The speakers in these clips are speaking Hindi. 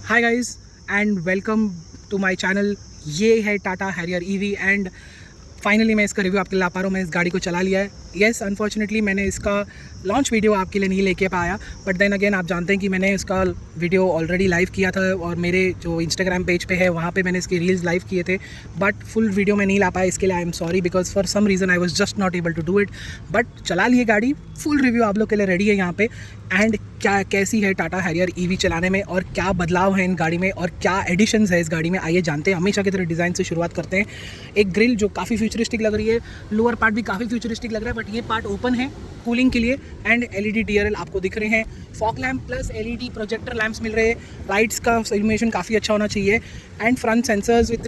Hi guys and welcome to my channel. ये है Tata Harrier EV and finally मैं इसका रिव्यू आपके लिए ला पा रहा हूँ। मैं इस गाड़ी को चला लिया है। येस, अनफॉर्चुनेटली मैंने इसका लॉन्च वीडियो आपके लिए नहीं लेके पाया, बट देन अगेन आप जानते हैं कि मैंने इसका वीडियो ऑलरेडी लाइव किया था और मेरे जो इंस्टाग्राम पेज पे है वहाँ पे मैंने इसकी रील्स लाइव किए थे, बट फुल वीडियो मैं नहीं ला पाया। इसके लिए I am sorry because for some reason I was just not able to do it. But चला लिए गाड़ी, फुल रिव्यू आप लोग के लिए रेडी है यहाँ पे। एंड क्या कैसी है टाटा हैरियर ईवी चलाने में और क्या बदलाव है इन गाड़ी में और क्या एडिशंस है इस गाड़ी में, आइए जानते हैं। हमेशा की तरह डिज़ाइन से शुरुआत करते हैं। एक ग्रिल जो काफ़ी फ्यूचरिस्टिक लग रही है, लोअर पार्ट भी काफ़ी फ्यूचरिस्टिक लग रहा है, बट ये पार्ट ओपन है कूलिंग के लिए। एंड एलईडी डीआरएल आपको दिख रहे हैं, fog lamp plus LED projector lamps मिल रहे हैं। लाइट्स का इल्यूमिनेशन काफ़ी अच्छा होना चाहिए। And front sensors with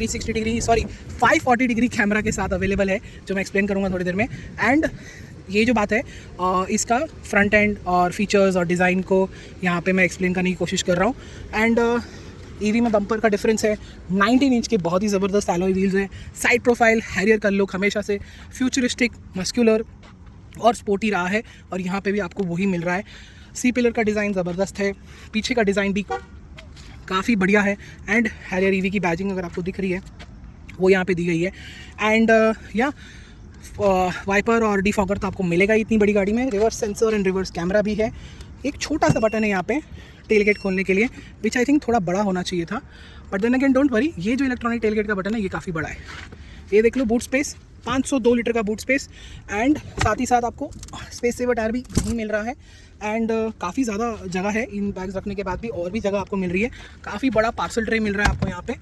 540 degree camera के साथ अवेलेबल है, जो मैं एक्सप्लेन करूँगा थोड़ी देर में। एंड ये जो बात है इसका फ्रंट एंड और फीचर्स और डिज़ाइन को यहाँ पे मैं एक्सप्लेन करने की कोशिश कर रहा हूँ। एंड ईवी में बम्पर का डिफरेंस है, 19 इंच के बहुत ही ज़बरदस्त एलॉय व्हील्स हैं। साइड प्रोफाइल हैरियर का लुक हमेशा से फ्यूचरिस्टिक, मस्कुलर और स्पोर्टी रहा है और यहाँ पे भी आपको वही मिल रहा है। सी पिलर का डिज़ाइन ज़बरदस्त है, पीछे का डिज़ाइन भी काफ़ी बढ़िया है। एंड हैरियर ईवी की बैजिंग अगर आपको दिख रही है वो यहाँ पे दी गई है। एंड या वाइपर और डिफॉगर तो आपको मिलेगा ही इतनी बड़ी गाड़ी में। Reverse sensor and reverse camera भी है। एक छोटा सा बटन है यहाँ पे टेल गेट खोलने के लिए, विच आई थिंक थोड़ा बड़ा होना चाहिए था, but then again don't worry, ये जो इलेक्ट्रॉनिक टेल गेट का बटन है ये काफ़ी बड़ा है। ये देख लो, बूट स्पेस 502 लीटर का बूट स्पेस। एंड साथ ही साथ आपको स्पेस सेवर टायर भी नहीं मिल रहा है। एंड काफ़ी ज़्यादा जगह है, इन बैग्स रखने के बाद भी और भी जगह आपको मिल रही है। काफ़ी बड़ा पार्सल ट्रे मिल रहा है आपको यहाँ पे।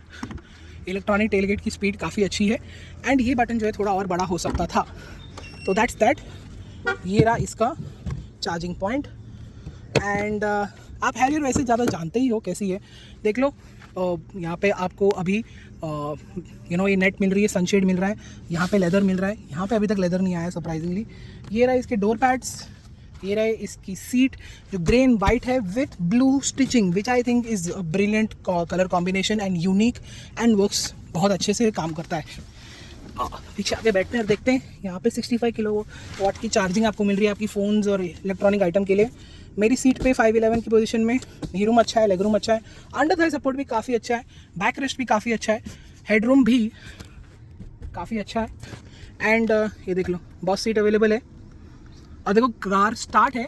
इलेक्ट्रॉनिक टेलगेट की स्पीड काफ़ी अच्छी है। एंड ये बटन जो है थोड़ा और बड़ा हो सकता था, तो दैट्स दैट। ये रहा इसका चार्जिंग पॉइंट। एंड आप हैरियर वैसे ज़्यादा जानते ही हो कैसी है, देख लो। यहाँ पे आपको अभी ये नेट मिल रही है, सनशेड मिल रहा है, यहाँ पे लेदर मिल रहा है। यहाँ पे अभी तक लेदर नहीं आया सरप्राइजिंगली। ये रहा इसके डोर पैड्स, ये रहे इसकी सीट जो ग्रे एंड वाइट है with blue stitching, which I think is brilliant colour combination and unique and works बहुत अच्छे से काम करता है। पीछे आगे बैठते हैं और देखते हैं। यहाँ पे 65 किलोवाट की चार्जिंग आपको मिल रही है आपकी फ़ोन्स और इलेक्ट्रॉनिक आइटम के लिए। मेरी सीट पे 511 की पोजीशन में हील रूम अच्छा है, लेग रूम अच्छा है, अंडर थाई सपोर्ट भी काफ़ी अच्छा है, बैक रेस्ट भी काफ़ी अच्छा है, हेड रूम भी काफ़ी अच्छा है। एंड ये देख लो, बॉस सीट अवेलेबल है। और देखो कार स्टार्ट है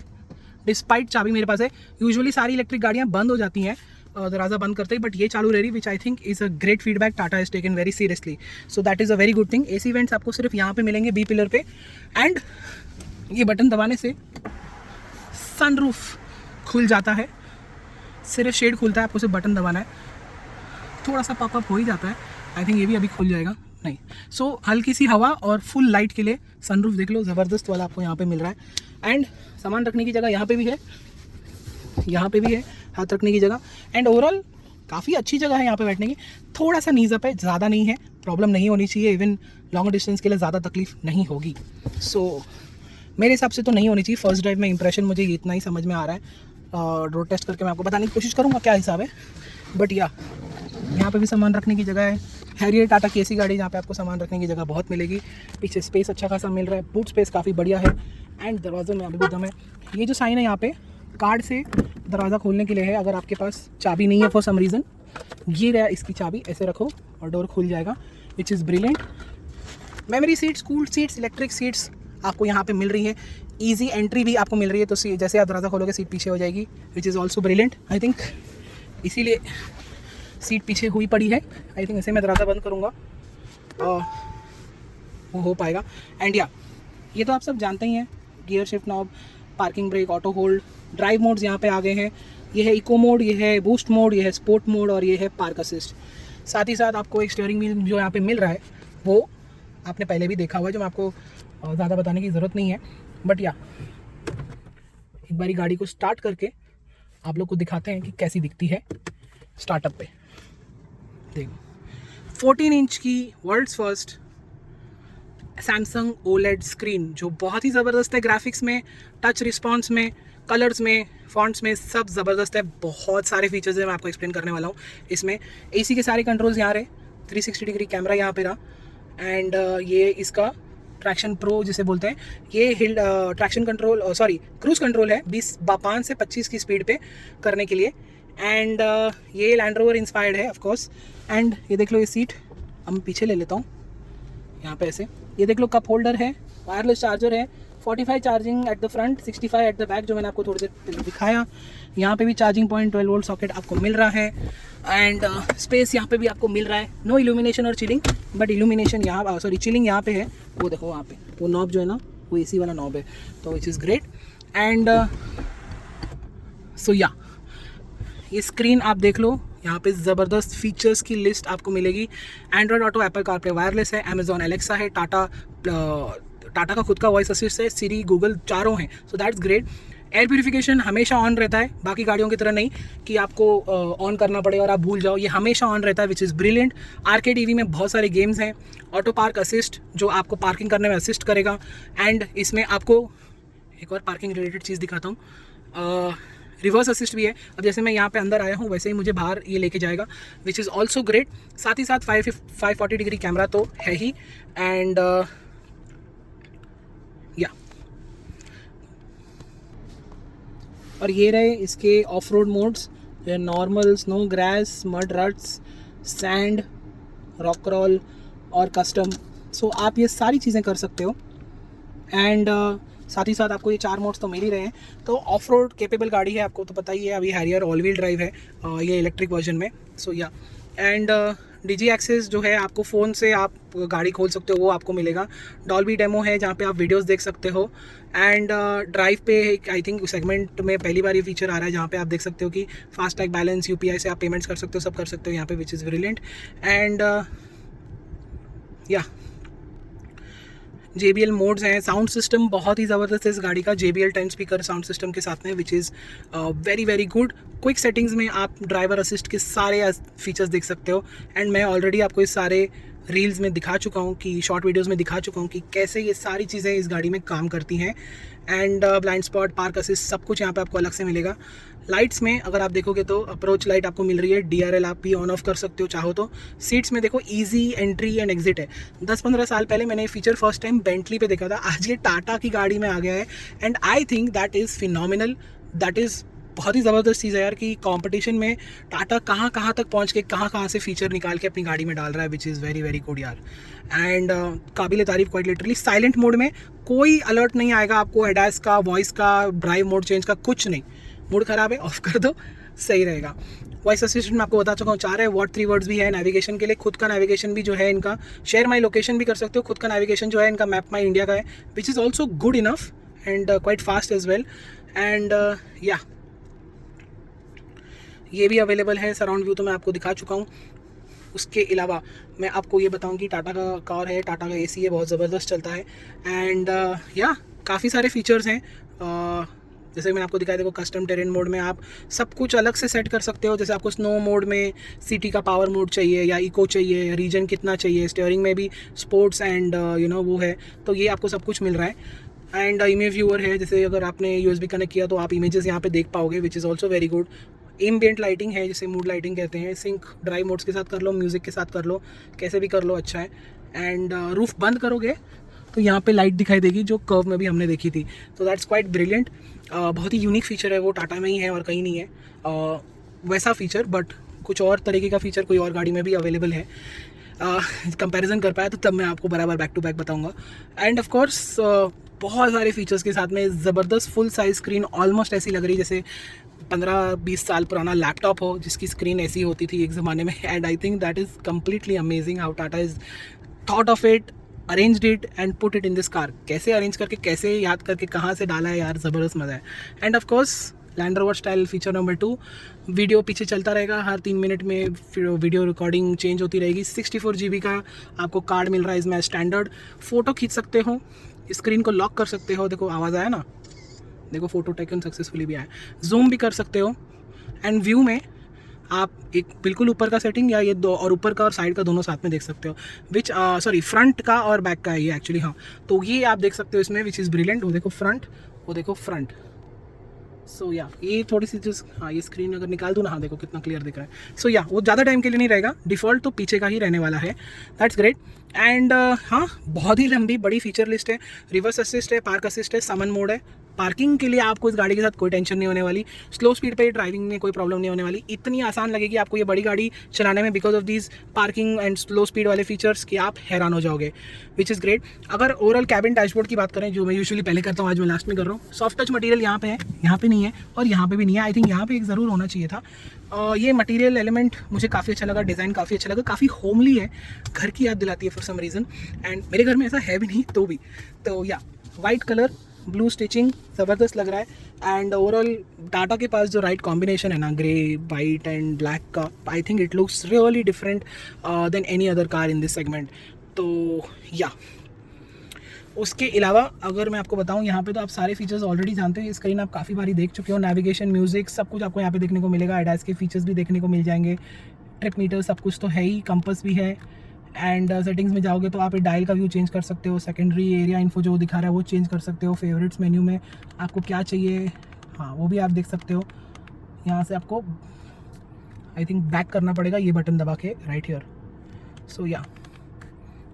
डिस्पाइट चाबी मेरे पास है। यूजुअली सारी इलेक्ट्रिक गाड़ियाँ बंद हो जाती हैं दरवाज़ा बंद करते ही, बट ये चालू रह रही, which I think is a great feedback Tata is taken very seriously. So that is a very good thing. AC vents आपको सिर्फ यहाँ पे मिलेंगे बी पिलर पे। एंड ये बटन दबाने से सनरूफ खुल जाता है, सिर्फ शेड खुलता है, आपको सिर्फ बटन दबाना है। थोड़ा सा पॉपअप हो ही जाता है, आई थिंक ये भी अभी खुल जाएगा नहीं। सो हल्की सी हवा और फुल लाइट के लिए सनरूफ देख लो, ज़बरदस्त वाला आपको यहाँ पे मिल रहा है। एंड सामान रखने की जगह यहाँ पे भी है, यहाँ पे भी है हाथ रखने की जगह। एंड ओवरऑल काफ़ी अच्छी जगह है यहाँ पे बैठने की। थोड़ा सा नीज़ अप है, ज़्यादा नहीं है, प्रॉब्लम नहीं होनी चाहिए। इवन लॉन्ग डिस्टेंस के लिए ज़्यादा तकलीफ नहीं होगी। सो मेरे हिसाब से तो नहीं होनी चाहिए। फर्स्ट ड्राइव में इंप्रेशन मुझे इतना ही समझ में आ रहा है। रोड टेस्ट करके मैं आपको बताने की कोशिश करूँगा क्या हिसाब है। बट या यहाँ पे भी सामान रखने की जगह है। हैरियर टाटा की ऐसी गाड़ी जहाँ पे आपको सामान रखने की जगह बहुत मिलेगी। पीछे स्पेस अच्छा खासा मिल रहा है, बूट स्पेस काफ़ी बढ़िया है। एंड दरवाजे में अभी भी दम है। ये जो साइन है यहाँ पे कार्ड से दरवाज़ा खोलने के लिए है, अगर आपके पास चाबी नहीं है फॉर सम रीज़न। ये रहा इसकी चाबी, ऐसे रखो और डोर खुल जाएगा, which is brilliant. Memory seats, cooled seats, electric seats आपको यहाँ पे मिल रही है। ईजी एंट्री भी आपको मिल रही है, तो जैसे आप दरवाज़ा खोलोगे सीट पीछे हो जाएगी, विच is also brilliant. I think इसीलिए सीट पीछे हुई पड़ी है। आई थिंक ऐसे मैं दरवाज़ा बंद करूँगा वो हो पाएगा। एंड या ये तो आप सब जानते ही हैं, gear shift knob, parking brake, auto hold, drive modes यहाँ पे आ गए हैं। ये है इको मोड, ये है बूस्ट मोड, ये है स्पोर्ट मोड और ये है पार्क असिस्ट। साथ ही साथ आपको एक स्टीयरिंग व्हील जो यहाँ पे मिल रहा है वो आपने पहले भी देखा हुआ है, जो मैं आपको ज़्यादा बताने की ज़रूरत नहीं है। बट या एक बारी गाड़ी को स्टार्ट करके आप लोग को दिखाते हैं कि कैसी दिखती है स्टार्टअप पे। देखो 14 इंच की world's first Samsung OLED screen, जो बहुत ही ज़बरदस्त है। ग्राफिक्स में, टच रिस्पॉन्स में, कलर्स में, फॉन्ट्स में, सब ज़बरदस्त है। बहुत सारे फीचर्स है, मैं आपको एक्सप्लेन करने वाला हूँ इसमें। एसी के सारे कंट्रोल्स यहाँ रहे, 360 डिग्री कैमरा यहाँ पे रहा। एंड ये इसका ट्रैक्शन प्रो जिसे बोलते हैं, ये हिल ट्रैक्शन कंट्रोल क्रूज़ कंट्रोल है 5 से 25 की स्पीड पे करने के लिए। एंड ये लैंड रोवर इंस्पायर्ड है ऑफ कोर्स। एंड ये देख लो ये सीट, अब मैं पीछे ले लेता हूँ यहाँ पे ऐसे। ये देख लो कप होल्डर है, वायरलेस चार्जर है, 45 charging at the front, 65 at the back, जो मैंने आपको थोड़ी देर पहले दिखाया। यहाँ पे भी चार्जिंग पॉइंट 12 वोल्ट सॉकेट आपको मिल रहा है। एंड स्पेस यहाँ पे भी आपको मिल रहा है। नो इल्यूमिनेशन और चिलिंग, बट इल्यूमिनेशन यहाँ, सॉरी चिलिंग यहाँ पे है। वो देखो वहाँ पे वो नॉब जो है ना, वो एसी वाला नॉब है, तो which is great. And so या ये स्क्रीन आप देख लो, यहाँ पे ज़बरदस्त फीचर्स की लिस्ट आपको मिलेगी। Android auto, Apple CarPlay wireless है, अमेजॉन एलेक्सा है, टाटा का खुद का वॉइस असिस्ट है, सिरी, गूगल, चारों हैं। So that's great. Air purification हमेशा ऑन रहता है, बाकी गाड़ियों की तरह नहीं कि आपको ऑन करना पड़े और आप भूल जाओ, ये हमेशा ऑन रहता है, which is brilliant. Arcade EV में बहुत सारे गेम्स हैं। ऑटो पार्क असिस्ट जो आपको पार्किंग करने में असिस्ट करेगा। एंड इसमें आपको एक और पार्किंग रिलेटेड चीज़ दिखाता हूँ, रिवर्स असिस्ट भी है। अब जैसे मैं यहाँ पे अंदर आया हूँ वैसे ही मुझे बाहर ये लेके जाएगा, विच इज़ ऑल्सो ग्रेट। साथ ही साथ 540 डिग्री कैमरा तो है ही। एंड या और ये रहे इसके of road modes, normal, snow, grass, mud, रट्स, sand, rock crawl और कस्टम। सो आप ये सारी चीज़ें कर सकते हो। एंड साथ ही साथ आपको ये 4 मोड्स तो मिल ही रहे हैं। तो ऑफ रोड केपेबल गाड़ी है, आपको तो पता ही है। अभी हैरियर ऑल व्हील ड्राइव है ये इलेक्ट्रिक वर्जन में। सो या एंड डिजी एक्सेस जो है, आपको फ़ोन से आप गाड़ी खोल सकते हो, वो आपको मिलेगा। डॉल्बी डेमो है जहाँ पे आप वीडियोस देख सकते हो। एंड ड्राइव पे आई थिंक सेगमेंट में पहली बार ये फीचर आ रहा है जहाँ पे आप देख सकते हो कि फास्ट टैग बैलेंस, UPI से आप पेमेंट्स कर सकते हो, सब कर सकते हो यहाँ पे, विच इज़ ब्रिलियंट। एंड या JBL मोड्स हैं। साउंड सिस्टम बहुत ही ज़बरदस्त है इस गाड़ी का, JBL 10 स्पीकर साउंड सिस्टम के साथ में, which is very very good. Quick settings में आप ड्राइवर असिस्ट के सारे फीचर्स देख सकते हो। एंड मैं ऑलरेडी आपको इस सारे रील्स में दिखा चुका हूँ, कि शॉर्ट वीडियोस में दिखा चुका हूँ कि कैसे ये सारी चीज़ें इस गाड़ी में काम करती हैं। And blind spot, park assist, सब कुछ यहाँ पे आपको अलग से मिलेगा। लाइट्स में अगर आप देखोगे तो अप्रोच लाइट आपको मिल रही है, DRL आप भी ऑन ऑफ कर सकते हो चाहो तो। सीट्स में देखो ईजी एंट्री एंड एग्जिट है। 10-15 साल पहले मैंने ये फीचर फर्स्ट टाइम बेंटली पे देखा था, आज ये टाटा की गाड़ी में आ गया है। And I think that is phenomenal, that is बहुत ही ज़बरदस्त चीज़ है यार, कि कंपटीशन में टाटा कहाँ कहाँ तक पहुँच के कहाँ से फीचर निकाल के अपनी गाड़ी में डाल रहा है, which is very very good यार। एंड काबिल तारीफ क्वाइट लिटरली। साइलेंट मोड में कोई अलर्ट नहीं आएगा आपको, एडास का, वॉइस का, ड्राइव मोड चेंज का, कुछ नहीं। मूड ख़राब है, ऑफ कर दो, सही रहेगा। वॉइस असिस्टेंट मैं आपको बता चुका हूँ, 4 है। वॉट 3 वर्ड्स भी है नेविगेशन के लिए। खुद का नेविगेशन भी जो है इनका, शेयर माई लोकेशन भी कर सकते हो। खुद का नेविगेशन जो है इनका मैप माई इंडिया का है, which is also good enough and quite fast as well. And या ये भी अवेलेबल है। सराउंड व्यू तो मैं आपको दिखा चुका हूँ। उसके अलावा मैं आपको ये बताऊँ कि टाटा का कार है, टाटा का AC है, बहुत ज़बरदस्त चलता है। एंड या काफ़ी सारे फीचर्स हैं, जैसे मैंने आपको दिखाया, देखो कस्टम टेरेन मोड में आप सब कुछ अलग से सेट कर सकते हो। जैसे आपको स्नो मोड में सिटी का पावर मोड चाहिए या इको चाहिए, रीजन कितना चाहिए, स्टीयरिंग में भी स्पोर्ट्स एंड वो है, तो ये आपको सब कुछ मिल रहा है। एंड इमेज व्यूअर है, जैसे अगर आपने USB कनेक्ट किया तो आप इमेजेस यहाँ पे देख पाओगे, विच is also very good. Ambient lighting है, जिसे मूड लाइटिंग कहते हैं। सिंक ड्राइव मोड्स के साथ कर लो, म्यूज़िक के साथ कर लो, कैसे भी कर लो, अच्छा है। एंड रूफ बंद करोगे तो यहाँ पे लाइट दिखाई देगी, जो कर्व में भी हमने देखी थी। तो दैट्स क्वाइट ब्रिलियंट। बहुत ही यूनिक फीचर है, वो टाटा में ही है और कहीं नहीं है वैसा फीचर, बट कुछ और तरीके का फीचर कोई और गाड़ी में भी अवेलेबल है। कंपैरिजन कर पाया तो तब मैं आपको बराबर बैक टू बैक बताऊंगा। एंड ऑफ कोर्स बहुत सारे फीचर्स के साथ में ज़बरदस्त फुल साइज स्क्रीन, ऑलमोस्ट ऐसी लग रही जैसे 15-20 साल पुराना लैपटॉप हो, जिसकी स्क्रीन ऐसी होती थी एक ज़माने में। And I think that is completely amazing how Tata is thought of it, arranged it and put it in this car. कैसे अरेंज करके, कैसे याद करके, कहाँ से डाला है यार, ज़बरदस्त मज़ा है। End of course land rover style feature number 2, video पीछे चलता रहेगा, हर 3 मिनट में वीडियो रिकॉर्डिंग चेंज होती रहेगी। 64 GB का आपको कार्ड मिल रहा है इसमें स्टैंडर्ड। फ़ोटो खींच सकते हो, स्क्रीन को लॉक कर सकते हो, देखो आवाज़ आया ना, देखो फ़ोटो टेकन सक्सेसफुली भी आया। जूम भी कर सकते हो। एंड व्यू में आप एक बिल्कुल ऊपर का सेटिंग या ये दो, और ऊपर का और साइड का दोनों साथ में देख सकते हो, विच सॉरी फ्रंट का और बैक का है ये एक्चुअली, हाँ, तो ये आप देख सकते हो इसमें, विच इज़ ब्रिलियंट। वो देखो फ्रंट, वो देखो फ्रंट। सो या ये थोड़ी सी चीज़, हाँ, ये स्क्रीन अगर निकाल दूँ ना, हाँ देखो कितना क्लियर दिख रहा है। सो या वो ज़्यादा टाइम के लिए नहीं रहेगा, डिफ़ॉल्ट तो पीछे का ही रहने वाला है। That's great. एंड हाँ, बहुत ही लंबी बड़ी फीचर लिस्ट है। रिवर्स असिस्ट है, पार्क असिस्ट है, समन मोड है, पार्किंग के लिए आपको इस गाड़ी के साथ कोई टेंशन नहीं होने वाली, स्लो स्पीड पे ड्राइविंग में कोई प्रॉब्लम नहीं होने वाली, इतनी आसान लगेगी आपको ये बड़ी गाड़ी चलाने में because of these parking and slow speed वाले फीचर्स कि आप हैरान हो जाओगे, विच इज़ ग्रेट। अगर ओवरऑल कैबिन डैशबोर्ड की बात करें, जो मैं यूजुअली पहले करता हूँ, आज मैं लास्ट में कर रहा हूँ, सॉफ्ट टच मटेरियल यहाँ पे है, यहाँ पे नहीं है और यहाँ पे भी नहीं है। आई थिंक यहाँ पे एक ज़रूर होना चाहिए था। ये मटेरियल एलिमेंट मुझे काफ़ी अच्छा लगा, डिज़ाइन काफ़ी अच्छा लगा, काफ़ी होमली है, घर की याद दिलाती है फॉर सम रीज़न, एंड मेरे घर में ऐसा है भी नहीं तो भी। तो या वाइट कलर, ब्लू स्टिचिंग ज़बरदस्त लग रहा है। एंड ओवरऑल टाटा के पास जो राइट कॉम्बिनेशन है ना, ग्रे वाइट एंड ब्लैक का, I think it looks really different than any other car in this segment. तो या उसके अलावा अगर मैं आपको बताऊं, यहाँ पे तो आप सारे फीचर्स ऑलरेडी जानते हो, ये स्क्रीन आप काफ़ी बारी देख चुके हो, नेविगेशन, म्यूजिक, सब कुछ आपको यहाँ पे देखने को मिलेगा, एडास के फीचर्स भी देखने को मिल जाएंगे, ट्रिप मीटर सब कुछ तो है ही, कंपास भी है। एंड सेटिंग्स में जाओगे तो आप डायल का व्यू चेंज कर सकते हो, सेकेंडरी एरिया इन्फो जो दिखा रहा है वो चेंज कर सकते हो, फेवरेट्स मेन्यू में आपको क्या चाहिए हाँ वो भी आप देख सकते हो। यहाँ से आपको आई थिंक बैक करना पड़ेगा ये बटन दबा के, राइट हियर। सो या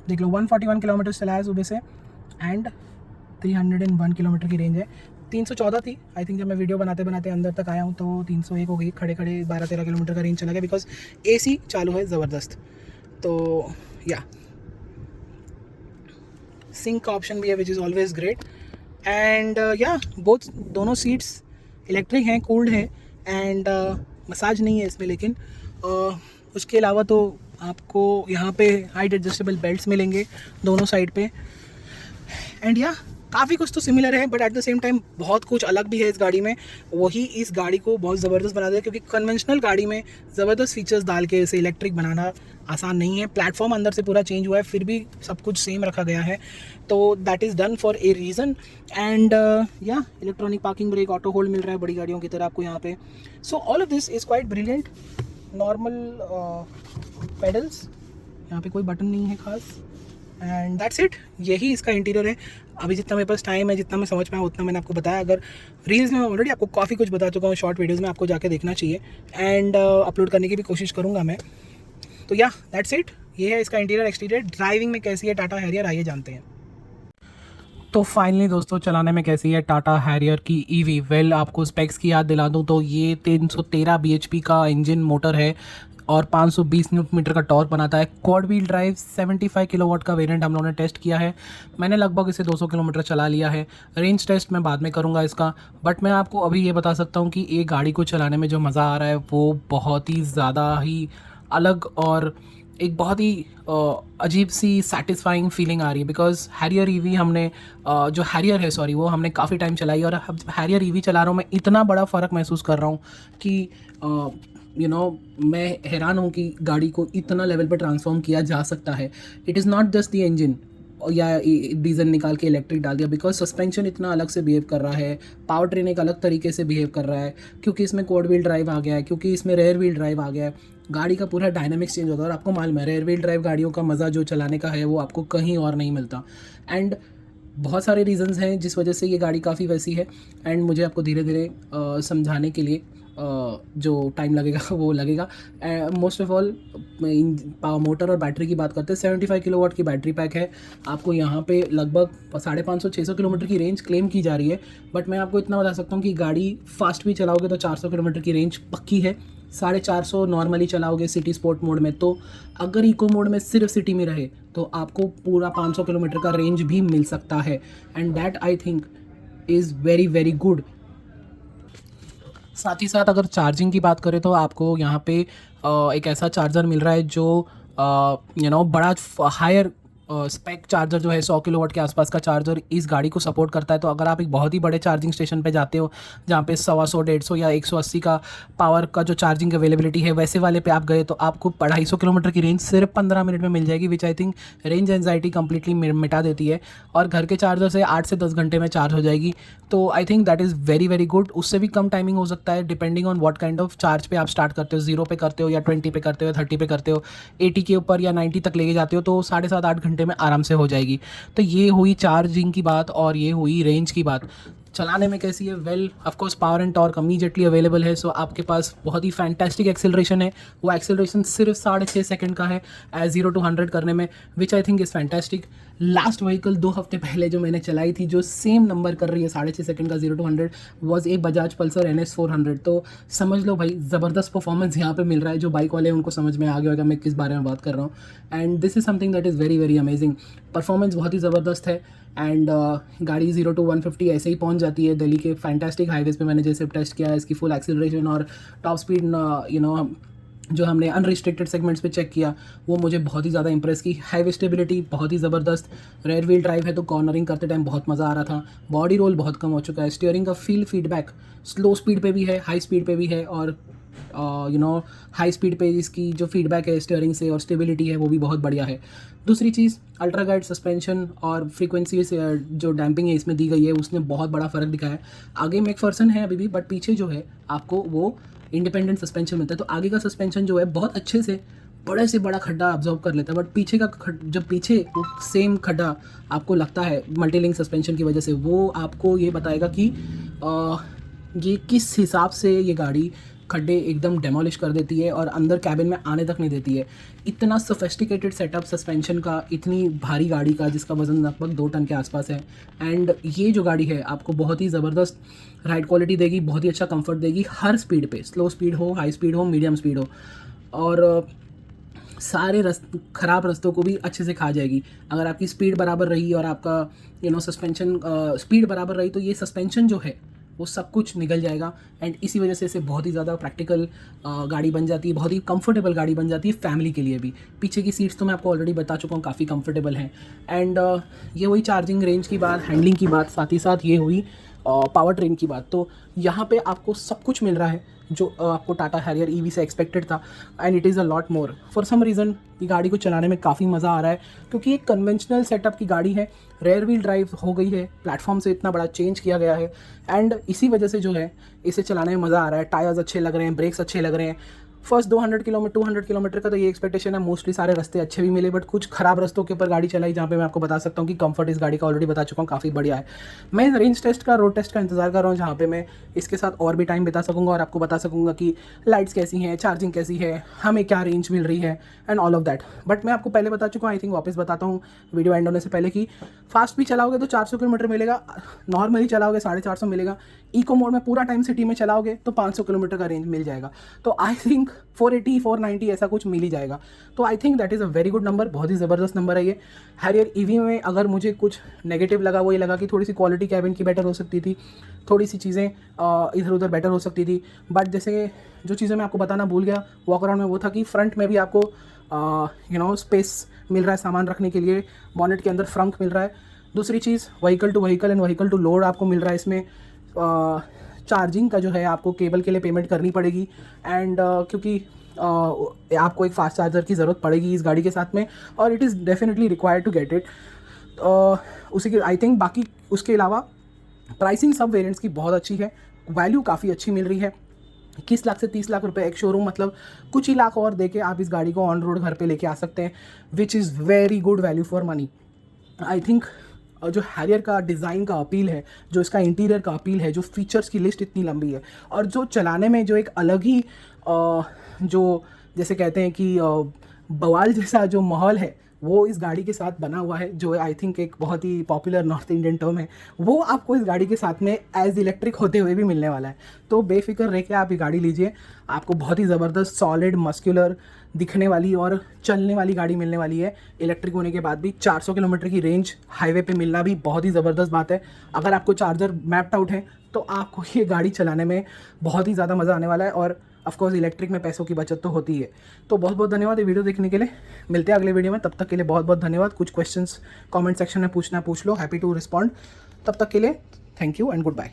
देख लो 141 किलोमीटर चला है सुबह से एंड 301 किलोमीटर की रेंज है। 314 थी आई थिंक जब मैं वीडियो बनाते बनाते अंदर तक आया हूँ, तो 301 हो गई, खड़े खड़े 12-13 किलोमीटर का रेंज चला गया बिकॉज AC चालू है ज़बरदस्त। तो या सिंक का ऑप्शन भी है which is always great. And या बोथ दोनों सीट्स इलेक्ट्रिक हैं, कूल्ड है एंड मसाज नहीं है इसमें, लेकिन उसके अलावा तो आपको यहाँ पे हाइट एडजस्टेबल बेल्ट्स मिलेंगे दोनों साइड पे। एंड या काफ़ी कुछ तो सिमिलर है but at the same time बहुत कुछ अलग भी है इस गाड़ी में, वही इस गाड़ी को बहुत ज़बरदस्त बना दिया, क्योंकि कन्वेंशनल गाड़ी में ज़बरदस्त फीचर्स डाल के इसे इलेक्ट्रिक बनाना आसान नहीं है। प्लेटफॉर्म अंदर से पूरा चेंज हुआ है, फिर भी सब कुछ सेम रखा गया है, तो that is done for a reason. And या electronic parking brake, auto hold मिल रहा है बड़ी गाड़ियों की तरह आपको यहाँ पे। So all of this is quite brilliant. Normal pedals, यहाँ पे कोई बटन नहीं है खास, एंड दैट्स इट, यही इसका इंटीरियर है। अभी जितना मेरे पास टाइम है, जितना मैं समझ पाया उतना मैंने आपको बताया। अगर रील्स में मैं ऑलरेडी आपको काफ़ी कुछ बता चुका हूँ, शॉर्ट वीडियोस में आपको जाके देखना चाहिए एंड अपलोड करने की भी कोशिश करूँगा मैं। तो या दैट्स इट, ये है इसका इंटीरियर एक्सटीरियर। ड्राइविंग में कैसी है टाटा हैरियर, आइए जानते हैं। तो फाइनली दोस्तों, चलाने में कैसी है टाटा हैरियर की ईवी। वेल आपको स्पेक्स की याद दिला दूं तो ये 313 bhp का इंजन मोटर है और 520 न्यूटन मीटर का टॉर्क बनाता है। क्वाड व्हील ड्राइव 75 किलोवाट का वेरिएंट हम लोगों ने टेस्ट किया है। मैंने लगभग इसे 200 किलोमीटर चला लिया है। रेंज टेस्ट मैं बाद में करूंगा इसका, बट मैं आपको अभी ये बता सकता हूं कि ये गाड़ी को चलाने में जो मज़ा आ रहा है वो बहुत ही ज़्यादा ही अलग और एक बहुत ही अजीब सी सेटिस्फाइंग फीलिंग आ रही है। बिकॉज हैरियर ईवी हमने जो हैरियर है सॉरी वो हमने काफ़ी टाइम चलाई, और अब हैरियर ईवी चला रहा हूँ मैं, इतना बड़ा फ़र्क महसूस कर रहा हूँ कि मैं हैरान हूँ कि गाड़ी को इतना लेवल पर ट्रांसफॉर्म किया जा सकता है। It is not just the engine या डीजल निकाल के इलेक्ट्रिक डाल दिया, बिकॉज सस्पेंशन इतना अलग से बिहेव कर रहा है, पावर ट्रेन एक अलग तरीके से बिहेव कर रहा है, क्योंकि इसमें क्वाड व्हील ड्राइव आ गया है, क्योंकि इसमें रेयर व्हील ड्राइव आ गया है। गाड़ी का पूरा डायनामिक्स चेंज होता है, और आपको मालूम है रेयर व्हील ड्राइव गाड़ियों का मज़ा जो चलाने का है वो आपको कहीं और नहीं मिलता। एंड बहुत सारे रीजंस हैं जिस वजह से ये गाड़ी काफ़ी वैसी है, एंड मुझे आपको धीरे धीरे समझाने के लिए जो टाइम लगेगा वो लगेगा। Most of all power motor और बैटरी की बात करते हैं, 75 किलोवाट की बैटरी पैक है। आपको यहाँ पे लगभग 550-600 किलोमीटर की रेंज क्लेम की जा रही है, बट मैं आपको इतना बता सकता हूँ कि गाड़ी फास्ट भी चलाओगे तो 400 किलोमीटर की रेंज पक्की है। 450 नॉर्मली चलाओगे सिटी स्पोर्ट मोड में, तो अगर इको मोड में सिर्फ सिटी में रहे तो आपको पूरा 500 किलोमीटर का रेंज भी मिल सकता है, and that I think is very very good. साथ ही साथ अगर चार्जिंग की बात करें तो आपको यहाँ पे एक ऐसा चार्जर मिल रहा है जो बड़ा हायर स्पेक चार्जर जो है 100 किलोवाट के आसपास का चार्जर इस गाड़ी को सपोर्ट करता है। तो अगर आप एक बहुत ही बड़े चार्जिंग स्टेशन पे जाते हो जहाँ पे 100-150 या 180 का पावर का जो चार्जिंग अवेलेबिलिटी है, वैसे वाले पे आप गए तो आपको 250 किलोमीटर की रेंज सिर्फ 15 मिनट में मिल जाएगी, which I think range anxiety completely मिटा देती है। और घर के चार्जर से 8 से 10 घंटे में चार्ज हो जाएगी, तो I think that is very very good. उससे भी कम टाइमिंग हो सकता है depending on what kind of charge पे आप स्टार्ट करते हो, 0 पे करते हो या 20 पे करते हो, 30 पे करते हो, 80 के ऊपर या 90 तक लेके जाते हो तो 7.5-8 घंटे में आराम से हो जाएगी। तो ये हुई चार्जिंग की बात और ये हुई रेंज की बात। चलाने में कैसी है? Well of course power and torque immediately available है, सो आपके पास बहुत ही फैंटास्टिक एक्सेलरेशन है। वो एक्सेलरेशन सिर्फ 6.5 सेकंड का है एज 0 to 100 करने में, which I think is fantastic. Last vehicle 2 हफ्ते पहले जो मैंने चलाई थी, जो सेम नंबर कर रही है 6.5 सेकंड का 0 to 100, was a Bajaj Pulsar NS 400। तो समझ लो भाई, ज़बरदस्त परफॉर्मेंस यहाँ पे मिल रहा है। जो बाइक वाले हैं उनको समझ में आ गया होगा मैं किस बारे में बात कर रहा हूँ, and this is something that is very very amazing. Performance बहुत ही ज़बरदस्त है, एंड गाड़ी 0 to 150 ऐसे ही पहुंच जाती है। दिल्ली के फैंटास्टिक हाईवेज़ पे मैंने जैसे टेस्ट किया है, इसकी फुल एक्सीलरेशन और टॉप स्पीड जो हमने अनरिस्ट्रिक्टेड सेगमेंट्स पे चेक किया, वो मुझे बहुत ही ज़्यादा इंप्रेस की। हाईवे स्टेबिलिटी बहुत ही ज़बरदस्त, रेयर व्हील ड्राइव है तो कॉर्नरिंग करते टाइम बहुत मज़ा आ रहा था। बॉडी रोल बहुत कम हो चुका है। स्टीयरिंग का फीडबैक स्लो स्पीड पे भी है, हाई स्पीड पे भी है, और हाई स्पीड पे इसकी जो फीडबैक है स्टीयरिंग से और स्टेबिलिटी है वो भी बहुत बढ़िया है। दूसरी चीज़, अल्ट्रा गाइड सस्पेंशन और फ्रीक्वेंसी से जो डैम्पिंग है इसमें दी गई है, उसने बहुत बड़ा फ़र्क दिखाया है। आगे मैकफर्सन है अभी भी, बट पीछे जो है आपको वो इंडिपेंडेंट सस्पेंशन मिलता है। तो आगे का सस्पेंशन जो है बहुत अच्छे से बड़े से बड़ा खड्डा ऑब्जॉर्व कर लेता है, बट पीछे का जब पीछे वो सेम खड्डा आपको लगता है मल्टीलिंक सस्पेंशन की वजह से, वो आपको ये बताएगा कि ये किस हिसाब से ये गाड़ी खड्डे एकदम डेमोलिश कर देती है और अंदर कैबिन में आने तक नहीं देती है। इतना सोफिस्टिकेटेड सेटअप सस्पेंशन का, इतनी भारी गाड़ी का जिसका वज़न लगभग 2 टन के आसपास है, एंड ये जो गाड़ी है आपको बहुत ही ज़बरदस्त राइड क्वालिटी देगी, बहुत ही अच्छा कंफर्ट देगी हर स्पीड पे, स्लो स्पीड हो, हाई स्पीड हो, मीडियम स्पीड हो, और सारे ख़राब रास्तों को भी अच्छे से खा जाएगी। अगर आपकी स्पीड बराबर रही और आपका सस्पेंशन स्पीड बराबर रही, तो ये सस्पेंशन जो है वो सब कुछ निकल जाएगा, एंड इसी वजह से इसे बहुत ही ज़्यादा प्रैक्टिकल गाड़ी बन जाती है, बहुत ही कंफर्टेबल गाड़ी बन जाती है फैमिली के लिए भी। पीछे की सीट्स तो मैं आपको ऑलरेडी बता चुका हूँ, काफ़ी कंफर्टेबल हैं, एंड ये हुई चार्जिंग रेंज की बात, हैंडलिंग की बात, साथ ही साथ ये हुई पावर ट्रेन की बात। तो यहाँ पे आपको सब कुछ मिल रहा है जो आपको टाटा हैरियर ईवी से एक्सपेक्टेड था, and it is a lot more. For some reason ये गाड़ी को चलाने में काफ़ी मज़ा आ रहा है, क्योंकि एक कन्वेंशनल सेटअप की गाड़ी है, रेयर व्हील ड्राइव हो गई है, प्लेटफॉर्म से इतना बड़ा चेंज किया गया है, एंड इसी वजह से जो है इसे चलाने में मज़ा आ रहा है। टायर्स अच्छे लग रहे हैं, ब्रेक्स अच्छे लग रहे हैं। फर्स्ट 200 किलोमीटर का तो ये एक्सपेक्टेशन है, मोस्टली सारे रास्ते अच्छे भी मिले, बट कुछ खराब रास्तों के ऊपर गाड़ी चलाई जहाँ पे मैं आपको बता सकता हूँ कि कंफर्ट इस गाड़ी का ऑलरेडी बता चुका हूँ काफ़ी बढ़िया है। मैं रेंज टेस्ट का, रोड टेस्ट का इंतजार कर रहा हूँ, जहाँ पे मैं इसके साथ और भी टाइम बिता सकूँगा और आपको बता सकूँगा कि लाइट्स कैसी हैं, चार्जिंग कैसी है, हमें क्या रेंज मिल रही है, and all of that. But मैं आपको पहले बता चुका हूँ, आई थिंक वापस बताता हूँ वीडियो एंड होने से पहले, कि फास्ट भी चलाओगे तो 400 किलोमीटर मिलेगा, नॉर्मली चलाओगे 450 मिलेगा, इको मोड में पूरा टाइम सिटी में चलाओगे तो 500 किलोमीटर का रेंज मिल जाएगा। तो आई थिंक 480 490 ऐसा कुछ मिल ही जाएगा। तो I think that is a very good number, बहुत ही ज़बरदस्त नंबर है ये। हैरियर ईवी में अगर मुझे कुछ नेगेटिव लगा, वो ये लगा कि थोड़ी सी क्वालिटी कैबिन की बेटर हो सकती थी, थोड़ी सी चीज़ें इधर उधर बेटर हो सकती थी। बट जैसे जो चीज़ें मैं आपको बताना भूल गया वॉक अराउंड में, वो था कि फ्रंट में भी आपको स्पेस मिल रहा है सामान रखने के लिए, बॉनेट के अंदर फ्रंक मिल रहा है। दूसरी चीज़, vehicle to vehicle and vehicle to load आपको मिल रहा है इसमें। चार्जिंग का जो है आपको केबल के लिए पेमेंट करनी पड़ेगी, एंड क्योंकि आपको एक फास्ट चार्जर की ज़रूरत पड़ेगी इस गाड़ी के साथ में, और it is definitely required to get it. उसी के आई थिंक बाकी उसके अलावा प्राइसिंग सब वेरिएंट्स की बहुत अच्छी है, वैल्यू काफ़ी अच्छी मिल रही है। 21 लाख से 30 लाख रुपए एक शोरूम, मतलब कुछ ही लाख और देके आप इस गाड़ी को ऑन रोड घर पे लेके आ सकते हैं, which is very good value for money. I think जो हैरियर का डिज़ाइन का अपील है, जो इसका इंटीरियर का अपील है, जो फीचर्स की लिस्ट इतनी लंबी है, और जो चलाने में जो एक अलग ही जो जैसे कहते हैं कि बवाल जैसा जो माहौल है, वो इस गाड़ी के साथ बना हुआ है, जो आई थिंक एक बहुत ही पॉपुलर नॉर्थ इंडियन टर्म है, वो आपको इस गाड़ी के साथ में एज इलेक्ट्रिक होते हुए भी मिलने वाला है। तो बेफिक्र रह के आप ये गाड़ी लीजिए, आपको बहुत ही ज़बरदस्त सॉलिड मस्कुलर दिखने वाली और चलने वाली गाड़ी मिलने वाली है। इलेक्ट्रिक होने के बाद भी 400 किलोमीटर की रेंज हाईवे पे मिलना भी बहुत ही ज़बरदस्त बात है। अगर आपको चार्जर मैप्ड आउट है तो आपको ये गाड़ी चलाने में बहुत ही ज़्यादा मज़ा आने वाला है, और ऑफकोर्स इलेक्ट्रिक में पैसों की बचत तो होती है। तो बहुत बहुत धन्यवाद ये वीडियो देखने के लिए, मिलते हैं अगले वीडियो में, तब तक के लिए बहुत बहुत धन्यवाद। कुछ क्वेश्चंस कमेंट सेक्शन में पूछना पूछ लो, हैप्पी टू रिस्पॉन्ड। तब तक के लिए thank you and good bye.